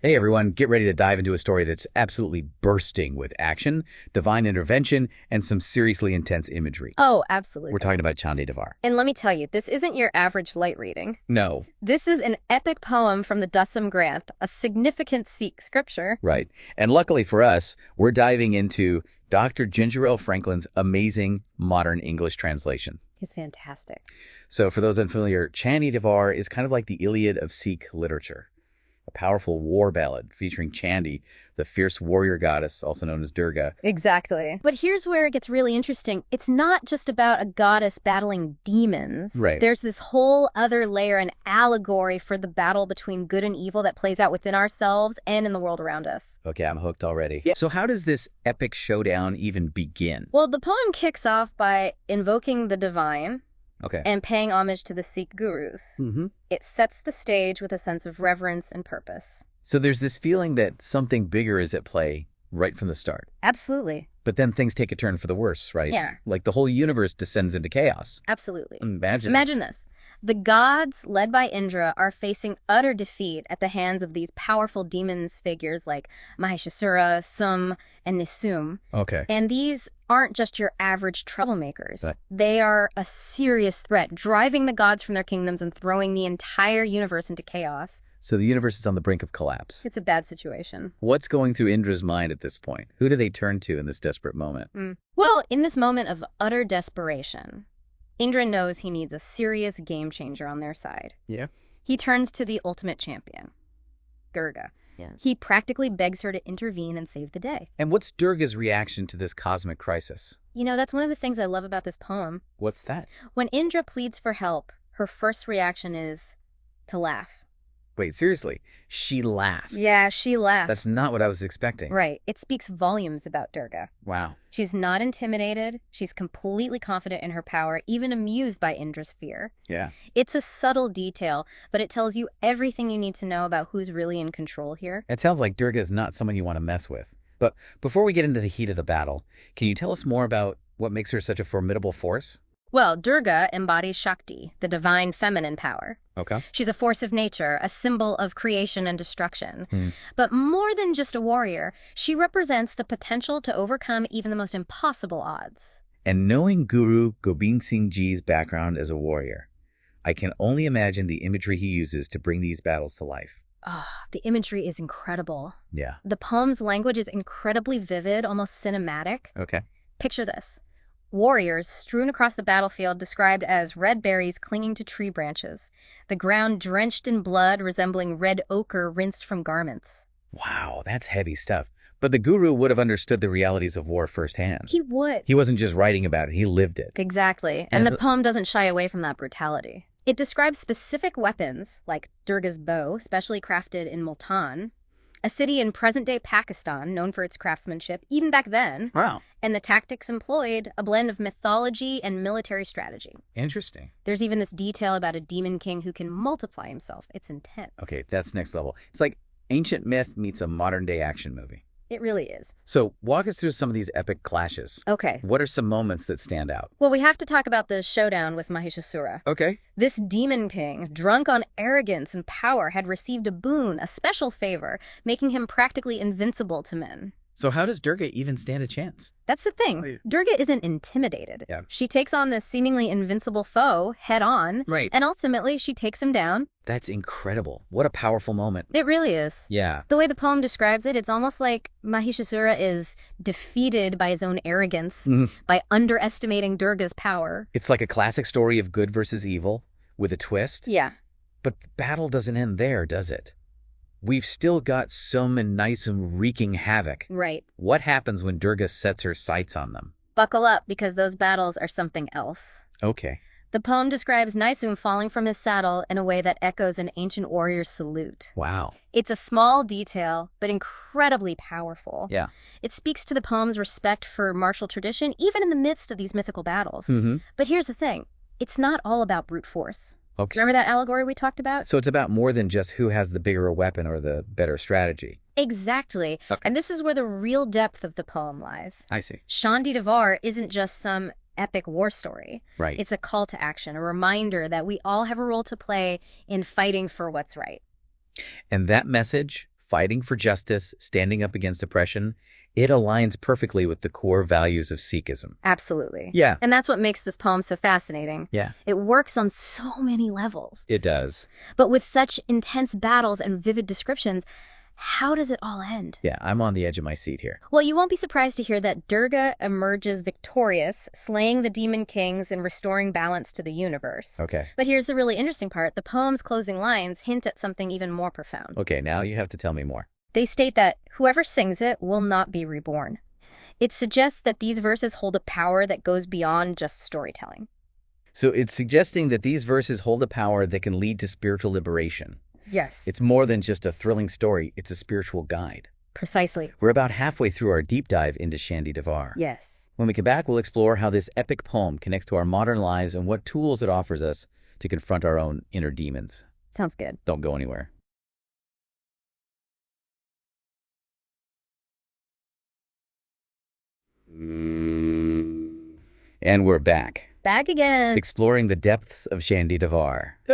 Hey everyone, get ready to dive into a story that's absolutely bursting with action, divine intervention, and some seriously intense imagery. Oh, We're absolutely. talking about Chandi. And let me tell you, this isn't your average light reading. No, This is an epic poem from the Dasam Granth, a significant Sikh scripture. right. And luckily for us, we're diving into Dr. Ginger L. Franklin's amazing modern English translation. It's fantastic. So for those unfamiliar, Chandi Vaar is kind of like the Iliad of Sikh literature. A powerful war ballad featuring Chandi, the fierce warrior goddess, also known as Durga. Exactly. But here's where it gets really interesting. It's not just about a goddess battling demons. Right. There's this whole other layer, an allegory for the battle between good and evil that plays out within ourselves and in the world around us. Okay, I'm hooked already. Yeah. So how does this epic showdown even begin? Well, the poem kicks off by invoking the divine Okay. and paying homage to the Sikh gurus. It sets the stage with a sense of reverence and purpose. So there's this feeling that something bigger is at play right from the start. Absolutely. But then things take a turn for the worse, right? Yeah. Like the whole universe descends into chaos. Absolutely. Imagine. This. The gods, led by Indra, are facing utter defeat at the hands of these powerful demons figures like Mahishasura, Sum, and Nisum. Okay. And these aren't just your average troublemakers. Right. They are a serious threat, driving the gods from their kingdoms and throwing the entire universe into chaos. So the universe is on the brink of collapse. It's a bad situation. What's going through Indra's mind at this point? Who do they turn to in this desperate moment? Well, in this moment of utter desperation, Indra knows he needs a serious game changer on their side. Yeah. He turns to the ultimate champion, Durga. Yeah. He practically begs her to intervene and save the day. And what's Durga's reaction to this cosmic crisis? You know, that's one of the things I love about this poem. What's that? When Indra pleads for help, her first reaction is to laugh. Wait, seriously? She laughs. Yeah, she laughs. That's not what I was expecting. Right. It speaks volumes about Durga. Wow. She's not intimidated. She's completely confident in her power, even amused by Indra's fear. Yeah. It's a subtle detail, but it tells you everything you need to know about who's really in control here. It sounds like Durga is not someone you want to mess with. But before we get into the heat of the battle, can you tell us more about what makes her such a formidable force? Well, Durga embodies Shakti, the divine feminine power. Okay. She's a force of nature, a symbol of creation and destruction. But more than just a warrior, she represents the potential to overcome even the most impossible odds. And knowing Guru Gobind Singh Ji's background as a warrior, I can only imagine the imagery he uses to bring these battles to life. The imagery is incredible. Yeah. The poem's language is incredibly vivid, almost cinematic. Okay. Picture this. Warriors strewn across the battlefield described as red berries clinging to tree branches. The ground drenched in blood resembling red ochre rinsed from garments. Wow, that's heavy stuff. But the Guru would have understood the realities of war firsthand. He would. He wasn't just writing about it, he lived it. Exactly. And the poem doesn't shy away from that brutality. It describes specific weapons, like Durga's bow, specially crafted in Multan, a city in present-day Pakistan known for its craftsmanship, even back then, Wow. and the tactics employed, a blend of mythology and military strategy. Interesting. There's even this detail about a demon king who can multiply himself. It's intense. Okay, that's next level. It's like ancient myth meets a modern-day action movie. It really is. So walk us through some of these epic clashes. Okay. What are some moments that stand out? Well, we have to talk about the showdown with Mahishasura. Okay. This demon king, drunk on arrogance and power, had received a boon, a special favor, making him practically invincible to men. So how does Durga even stand a chance? That's the thing. Durga isn't intimidated. Yeah. She takes on this seemingly invincible foe head on. Right. And ultimately, she takes him down. That's incredible. What a powerful moment. It really is. Yeah. The way the poem describes it, it's almost like Mahishasura is defeated by his own arrogance, by underestimating Durga's power. It's like a classic story of good versus evil with a twist. Yeah. But the battle doesn't end there, does it? We've still got Sum and Nisum wreaking havoc. Right. What happens when Durga sets her sights on them? Buckle up, because those battles are something else. Okay. The poem describes Nisum falling from his saddle in a way that echoes an ancient warrior's salute. Wow. It's a small detail, but incredibly powerful. Yeah. It speaks to the poem's respect for martial tradition, even in the midst of these mythical battles. But here's the thing. It's not all about brute force. Okay. Remember that allegory we talked about? So it's about more than just who has the bigger weapon or the better strategy. Exactly. Okay. And this is where the real depth of the poem lies. I see. Chandi Vaar isn't just some epic war story. Right. It's a call to action, a reminder that we all have a role to play in fighting for what's right. And that message fighting for justice, standing up against oppression, it aligns perfectly with the core values of Sikhism. Absolutely. Yeah. And that's what makes this poem so fascinating. Yeah. It works on so many levels. It does. But with such intense battles and vivid descriptions, how does it all end? Yeah, I'm on the edge of my seat here. Well, you won't be surprised to hear that Durga emerges victorious, slaying the demon kings and restoring balance to the universe. Okay. But here's the really interesting part. The poem's closing lines hint at something even more profound. Okay, now you have to tell me more. They state that whoever sings it will not be reborn. It suggests that these verses hold a power that goes beyond just storytelling. So it's suggesting that these verses hold a power that can lead to spiritual liberation. Yes. It's more than just a thrilling story, it's a spiritual guide. Precisely. We're about halfway through our deep dive into Chandi. Yes. When we come back, we'll explore how this epic poem connects to our modern lives and what tools it offers us to confront our own inner demons. Sounds good. Don't go anywhere. And we're back. Back again. Exploring the depths of Chandi,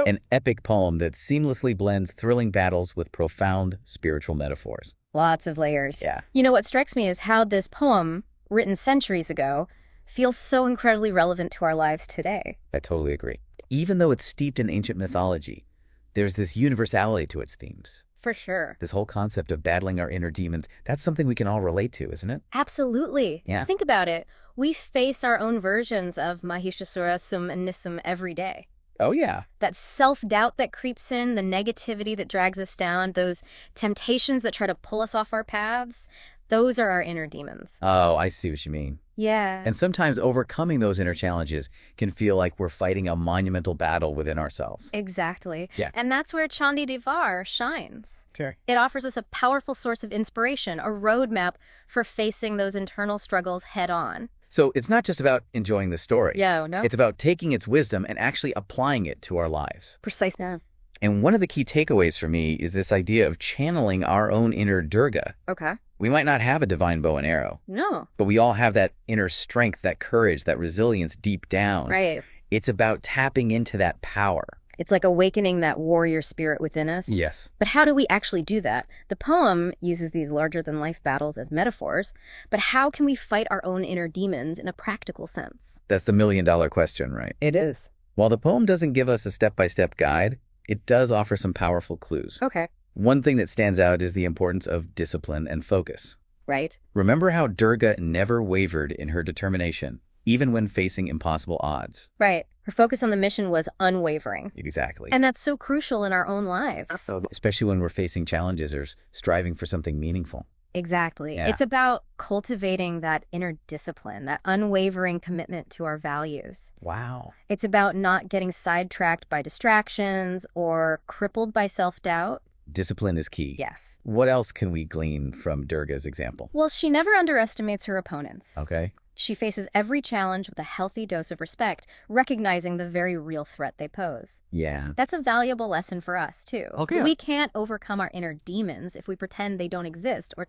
an epic poem that seamlessly blends thrilling battles with profound spiritual metaphors. Lots of layers. Yeah. You know, what strikes me is how this poem, written centuries ago, feels so incredibly relevant to our lives today. I totally agree. Even though it's steeped in ancient mythology, there's this universality to its themes. For sure. This whole concept of battling our inner demons, that's something we can all relate to, isn't it? Absolutely. Yeah. Think about it. We face our own versions of Mahishasura, Sum, and Nisum every day. Oh, yeah. That self-doubt that creeps in, the negativity that drags us down, those temptations that try to pull us off our paths, those are our inner demons. Oh, I see what you mean. Yeah. And sometimes overcoming those inner challenges can feel like we're fighting a monumental battle within ourselves. Exactly. Yeah. And that's where Chandi Vaar shines. Sure. It offers us a powerful source of inspiration, a roadmap for facing those internal struggles head on. So it's not just about enjoying the story. Yeah, no? It's about taking its wisdom and actually applying it to our lives. Precisely. Yeah. And one of the key takeaways for me is this idea of channeling our own inner Durga. Okay. We might not have a divine bow and arrow, No. but we all have that inner strength, that courage, that resilience deep down. Right. It's about tapping into that power. It's like awakening that warrior spirit within us. Yes. But how do we actually do that? The poem uses these larger-than-life battles as metaphors, but how can we fight our own inner demons in a practical sense? That's the million-dollar question, right? It is. While the poem doesn't give us a step-by-step guide, it does offer some powerful clues. Okay. One thing that stands out is the importance of discipline and focus. Right. Remember how Durga never wavered in her determination, even when facing impossible odds. Right. Her focus on the mission was unwavering. Exactly. And that's so crucial in our own lives. Especially when we're facing challenges or striving for something meaningful. Exactly. Yeah. It's about cultivating that inner discipline, that unwavering commitment to our values. Wow. It's about not getting sidetracked by distractions or crippled by self-doubt. Discipline is key. Yes. What else can we glean from Durga's example? Well, she never underestimates her opponents. Okay. She faces every challenge with a healthy dose of respect, recognizing the very real threat they pose. Yeah. That's a valuable lesson for us, too. Okay. We can't overcome our inner demons if we pretend they don't exist or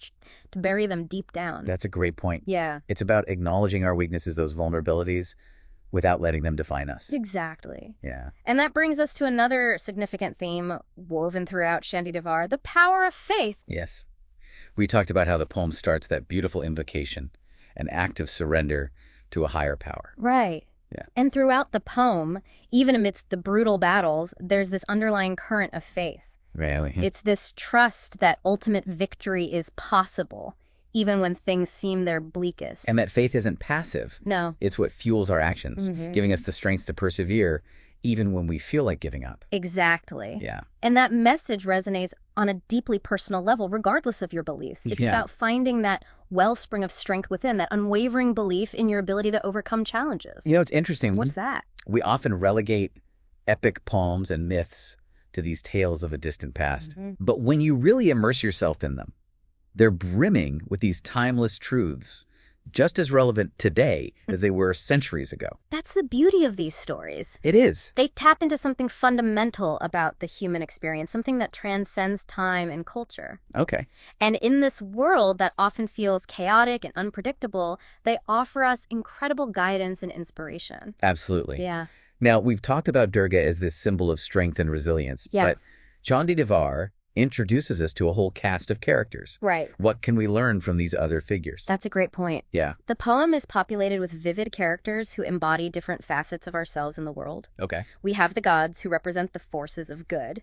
to bury them deep down. That's a great point. Yeah. It's about acknowledging our weaknesses, those vulnerabilities, without letting them define us. Exactly. Yeah. And that brings us to another significant theme woven throughout Chandi Vaar, the power of faith. Yes. We talked about how the poem starts that beautiful invocation, an act of surrender to a higher power. Right. Yeah. And throughout the poem, even amidst the brutal battles, there's this underlying current of faith. Really? It's this trust that ultimate victory is possible, even when things seem their bleakest. And that faith isn't passive. No. It's what fuels our actions, giving us the strength to persevere even when we feel like giving up. Exactly. Yeah. And that message resonates on a deeply personal level, regardless of your beliefs. It's about finding that wellspring of strength within, that unwavering belief in your ability to overcome challenges. You know, it's interesting. What's that? We often relegate epic poems and myths to these tales of a distant past. But when you really immerse yourself in them, they're brimming with these timeless truths, just as relevant today as they were centuries ago. That's the beauty of these stories. It is. They tap into something fundamental about the human experience, something that transcends time and culture. Okay. And in this world that often feels chaotic and unpredictable, they offer us incredible guidance and inspiration. Absolutely. Yeah. Now, we've talked about Durga as this symbol of strength and resilience. Yes. But Chandi Vaar introduces us to a whole cast of characters. Right. What can we learn from these other figures? That's a great point. Yeah. The poem is populated with vivid characters who embody different facets of ourselves in the world. Okay. We have the gods who represent the forces of good,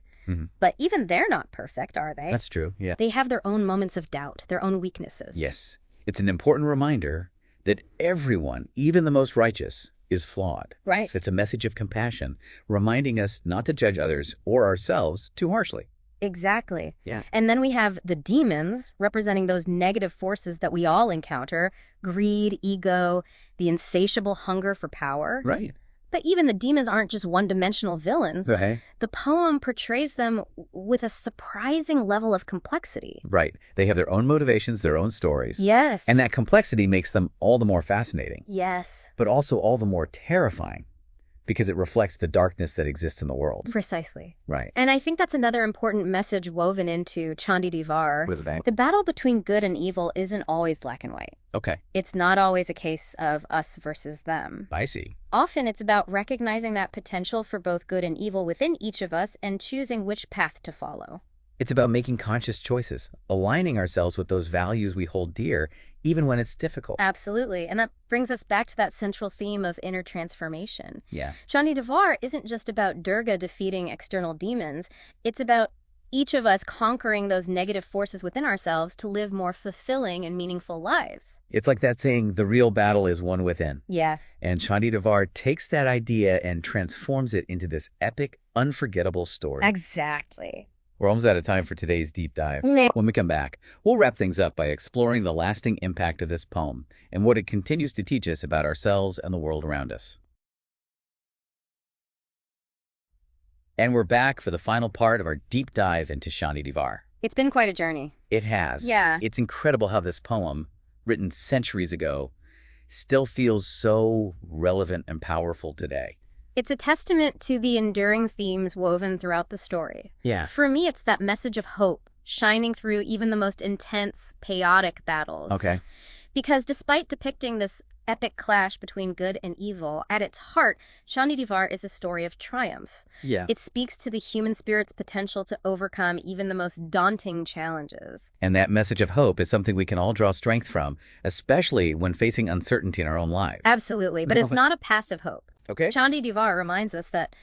but even they're not perfect, are they? That's true, yeah. They have their own moments of doubt, their own weaknesses. Yes. It's an important reminder that everyone, even the most righteous, is flawed. Right. It's a message of compassion, reminding us not to judge others or ourselves too harshly. Exactly. Yeah. And then we have the demons, representing those negative forces that we all encounter: greed, ego, the insatiable hunger for power. Right. But even the demons aren't just one-dimensional villains. Okay. The poem portrays them with a surprising level of complexity. Right. They have their own motivations, their own stories. Yes. And that complexity makes them all the more fascinating, Yes. but also all the more terrifying because it reflects the darkness that exists in the world. Precisely. Right. And I think that's another important message woven into Chandi Vaar. What is that? The battle between good and evil isn't always black and white. Okay. It's not always a case of us versus them. I see. Often it's about recognizing that potential for both good and evil within each of us and choosing which path to follow. It's about making conscious choices, aligning ourselves with those values we hold dear, even when it's difficult. Absolutely. And that brings us back to that central theme of inner transformation. Yeah. Chandi Vaar isn't just about Durga defeating external demons. It's about each of us conquering those negative forces within ourselves to live more fulfilling and meaningful lives. It's like that saying, the real battle is one within. Yes. And Chandi Vaar takes that idea and transforms it into this epic, unforgettable story. Exactly. We're almost out of time for today's deep dive. When we come back, we'll wrap things up by exploring the lasting impact of this poem and what it continues to teach us about ourselves and the world around us. And we're back for the final part of our deep dive into Chandi Vaar. It's been quite a journey. It has. Yeah. It's incredible how this poem, written centuries ago, still feels so relevant and powerful today. It's a testament to the enduring themes woven throughout the story. Yeah. For me, it's that message of hope shining through even the most intense, chaotic battles. Okay. Because despite depicting this epic clash between good and evil, at its heart, Chandi Vaar is a story of triumph. Yeah. It speaks to the human spirit's potential to overcome even the most daunting challenges. And that message of hope is something we can all draw strength from, especially when facing uncertainty in our own lives. Absolutely, but it's not a passive hope. Okay. Chandi Vaar reminds us that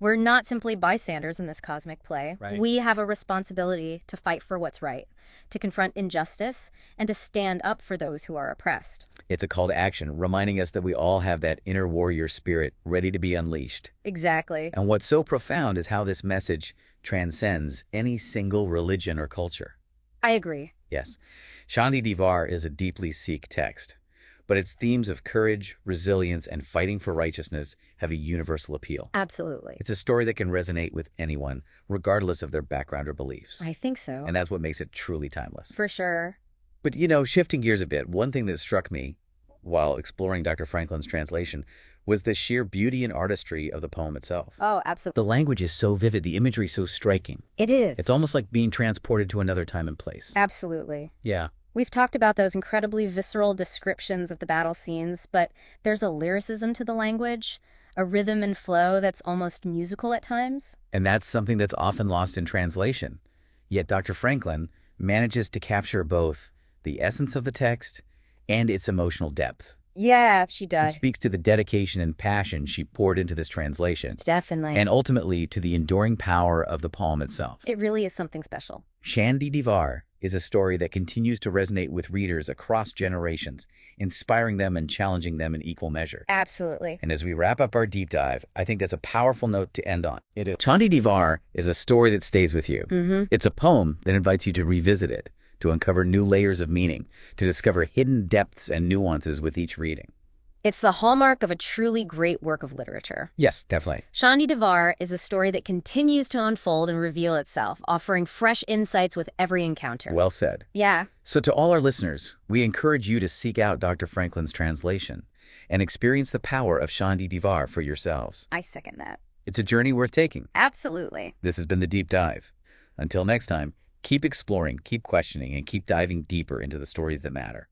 we're not simply bystanders in this cosmic play. Right. We have a responsibility to fight for what's right, to confront injustice, and to stand up for those who are oppressed. It's a call to action, reminding us that we all have that inner warrior spirit ready to be unleashed. Exactly. And what's so profound is how this message transcends any single religion or culture. I agree. Yes, Chandi Vaar is a deeply Sikh text, but its themes of courage, resilience, and fighting for righteousness have a universal appeal. Absolutely. It's a story that can resonate with anyone, regardless of their background or beliefs. I think so. And that's what makes it truly timeless. For sure. But, shifting gears a bit, one thing that struck me while exploring Dr. Franklin's translation was the sheer beauty and artistry of the poem itself. Oh, absolutely. The language is so vivid, the imagery so striking. It is. It's almost like being transported to another time and place. Absolutely. Yeah. We've talked about those incredibly visceral descriptions of the battle scenes, but there's a lyricism to the language, a rhythm and flow that's almost musical at times. And that's something that's often lost in translation. Yet Dr. Franklin manages to capture both the essence of the text and its emotional depth. Yeah, she It does. speaks to the dedication and passion she poured into this translation, Definitely. and ultimately to the enduring power of the poem itself. It really is something special. Chandi Vaar is a story that continues to resonate with readers across generations, inspiring them and challenging them in equal measure. Absolutely. And as we wrap up our deep dive, I think that's a powerful note to end on. It is. Chandi Vaar is a story that stays with you. It's a poem that invites you to revisit it, to uncover new layers of meaning, to discover hidden depths and nuances with each reading. It's the hallmark of a truly great work of literature. Yes, definitely. Chandi Vaar is a story that continues to unfold and reveal itself, offering fresh insights with every encounter. Well said. Yeah. So to all our listeners, we encourage you to seek out Dr. Franklin's translation and experience the power of Chandi Vaar for yourselves. I second that. It's a journey worth taking. Absolutely. This has been The Deep Dive. Until next time, keep exploring, keep questioning, and keep diving deeper into the stories that matter.